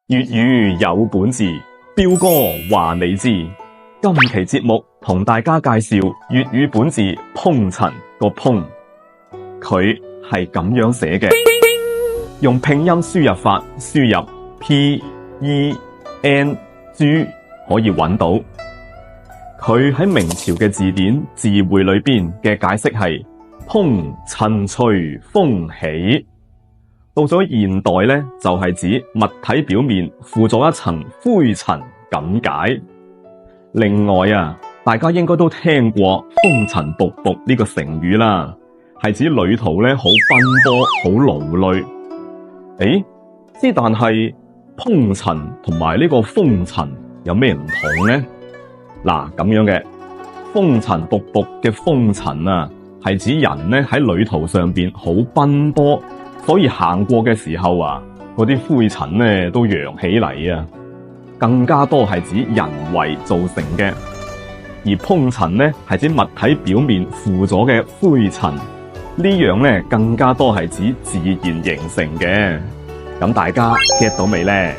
粵語有本事，彪哥話你知。今期節目同大家介紹粵語本字碰塵個碰，佢係咁樣寫嘅，用拼音輸入法輸入 PENG 可以揾到。佢喺明朝嘅字典字彙裏邊嘅解釋係碰塵隨風起。到咗現代呢，就係指物體表面附咗一層灰塵咁解。另外啊，大家應該都聽過風塵僕僕呢個成語啦，係指旅途呢好奔波、好勞累。但係碰塵同埋呢個風塵有咩唔同呢？嗱，咁樣嘅風塵僕僕嘅風塵啊，係指人呢喺旅途上邊好奔波，所以行過嘅時候啊，嗰啲灰塵呢都揚起嚟啊，更加多係指人為造成嘅。而碰塵呢係指物體表面附咗嘅灰塵，呢樣呢更加多係指自然形成嘅。咁大家 get 到未呢？